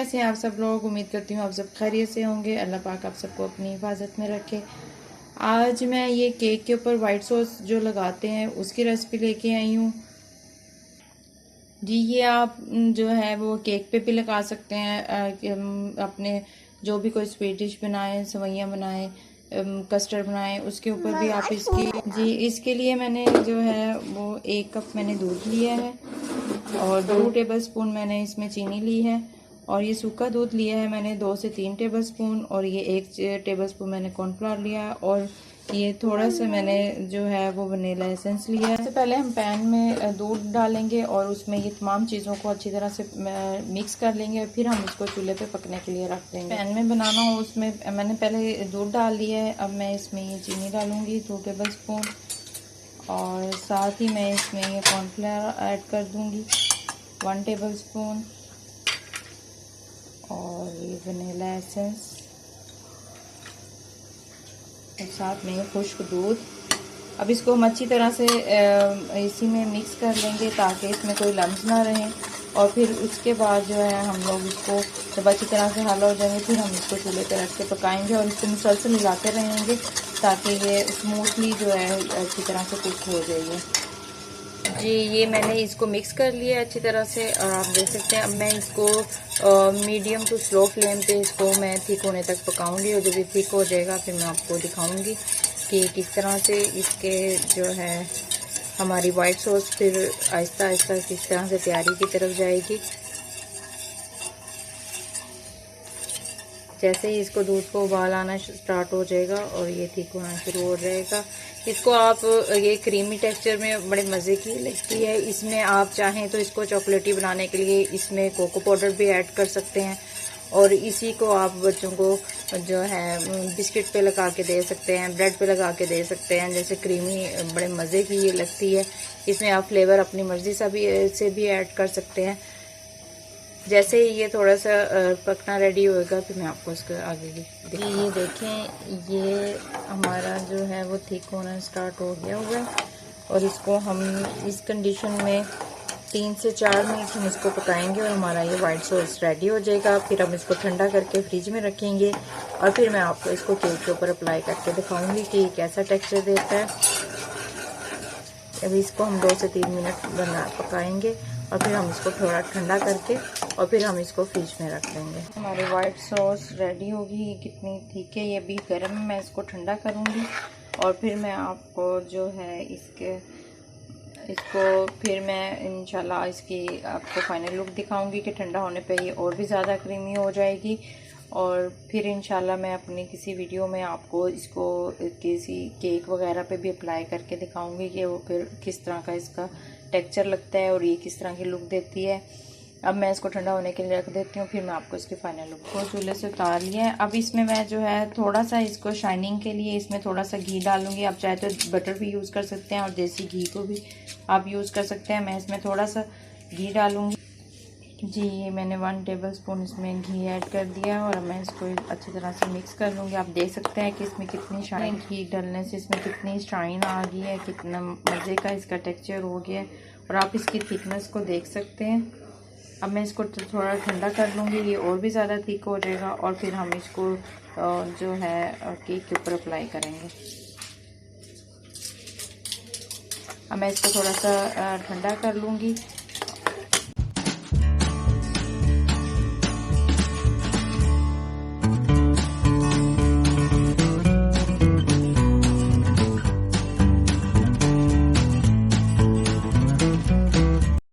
कैसे हैं आप सब लोग। उम्मीद करती हूँ आप सब खैरियत से होंगे। अल्लाह पाक आप सबको अपनी हिफाजत में रखे। आज मैं ये केक के ऊपर वाइट सॉस जो लगाते हैं उसकी रेसिपी लेके आई हूँ जी। ये आप जो है वो केक पे भी लगा सकते हैं। अपने जो भी कोई स्वीट डिश बनाएं, सेवइयाँ बनाएं, कस्टर्ड बनाएं, उसके ऊपर भी आप इसकी जी। इसके लिए मैंने जो है वो 1 कप मैंने दूध लिया है और 2 टेबलस्पून मैंने इसमें चीनी ली है और ये सूखा दूध लिया है मैंने 2 से 3 टेबलस्पून और ये 1 टेबलस्पून मैंने कॉर्नफ्लावर लिया है और ये थोड़ा सा मैंने जो है वो वनीला एसेंस लिया है। सबसे पहले हम पैन में दूध डालेंगे और उसमें ये तमाम चीज़ों को अच्छी तरह से मिक्स कर लेंगे और फिर हम इसको चूल्हे पे पकने के लिए रख देंगे। पैन में बनाना हो उसमें मैंने पहले दूध डाल दिया है। अब मैं इसमें ये चीनी डालूँगी 2 टेबलस्पून और साथ ही मैं इसमें ये कॉर्नफ्लावर ऐड कर दूँगी 1 टेबलस्पून और ये वनीला एसेंस और साथ में खुश्क दूध। अब इसको हम अच्छी तरह से इसी में मिक्स कर लेंगे ताकि इसमें कोई लम्स ना रहें और फिर उसके बाद जो है हम लोग इसको जब अच्छी तरह से हल हो जाएंगे फिर हम इसको चूल्हे पर रख के पकाएंगे और इसको मुसलसल हिलाते रहेंगे ताकि ये स्मूथली जो है अच्छी तरह से कुक हो जाएगी जी। ये मैंने इसको मिक्स कर लिया अच्छी तरह से और आप देख सकते हैं। अब मैं इसको मीडियम टू स्लो फ्लेम पे इसको मैं थिक होने तक पकाऊंगी और जब ये थिक हो जाएगा फिर मैं आपको दिखाऊंगी कि किस तरह से इसके जो है हमारी वाइट सॉस फिर आहिस्ता आहिस्ता किस तरह से तैयारी की तरफ जाएगी। जैसे ही इसको दूध को उबाल आना स्टार्ट हो जाएगा और ये थिक होना शुरू हो जाएगा, इसको आप ये क्रीमी टेक्सचर में बड़े मज़े की लगती है। इसमें आप चाहें तो इसको चॉकलेटी बनाने के लिए इसमें कोको पाउडर भी ऐड कर सकते हैं और इसी को आप बच्चों को जो है बिस्किट पे लगा के दे सकते हैं, ब्रेड पे लगा के दे सकते हैं। जैसे क्रीमी बड़े मज़े की ये लगती है। इसमें आप फ्लेवर अपनी मर्ज़ी से भी ऐड कर सकते हैं। जैसे ही ये थोड़ा सा पकना रेडी होएगा फिर मैं आपको इसको आगे भी दिखाऊंगी। ये देखें ये हमारा जो है वो थिक होना स्टार्ट हो गया हुआ है और इसको हम इस कंडीशन में 3 से 4 मिनट हम इसको पकाएंगे और हमारा ये वाइट सॉस रेडी हो जाएगा। फिर हम इसको ठंडा करके फ्रिज में रखेंगे और फिर मैं आपको इसको केक के ऊपर अप्लाई करके दिखाऊंगी कि कैसा टेक्सचर देता है। अभी इसको हम 2 से 3 मिनट पकाएंगे और फिर हम इसको थोड़ा ठंडा करके और फिर हम इसको फ्रिज में रख देंगे। हमारी वाइट सॉस रेडी होगी। ये कितनी ठीक है, ये भी गर्म है। मैं इसको ठंडा करूँगी और फिर मैं आपको जो है इसको फिर मैं इंशाल्लाह इसकी आपको फाइनल लुक दिखाऊंगी कि ठंडा होने पे ये और भी ज़्यादा क्रीमी हो जाएगी और फिर इंशाल्लाह मैं अपनी किसी वीडियो में आपको इसको किसी केक वगैरह पे भी अप्लाई करके दिखाऊंगी कि वो फिर किस तरह का इसका टेक्सचर लगता है और ये किस तरह की लुक देती है। अब मैं इसको ठंडा होने के लिए रख देती हूँ, फिर मैं आपको इसकी फाइनल लुक को चूल्हे से उतार लिया है। अब इसमें मैं जो है थोड़ा सा इसको शाइनिंग के लिए इसमें थोड़ा सा घी डालूंगी। आप चाहे तो बटर भी यूज़ कर सकते हैं और देसी घी को भी आप यूज़ कर सकते हैं। मैं इसमें थोड़ा सा घी डालूंगी जी। ये मैंने 1 टेबलस्पून इसमें घी ऐड कर दिया और मैं इसको अच्छी तरह से मिक्स कर लूँगी। आप देख सकते हैं कि इसमें कितनी शाइन, घी डालने से इसमें कितनी शाइन आ गई है, कितना मज़े का इसका टेक्सचर हो गया है और आप इसकी थिकनेस को देख सकते हैं। अब मैं इसको थोड़ा ठंडा कर लूँगी, ये और भी ज़्यादा थिक हो जाएगा और फिर हम इसको जो है केक के ऊपर अप्लाई करेंगे। अब मैं इसको थोड़ा सा ठंडा कर लूँगी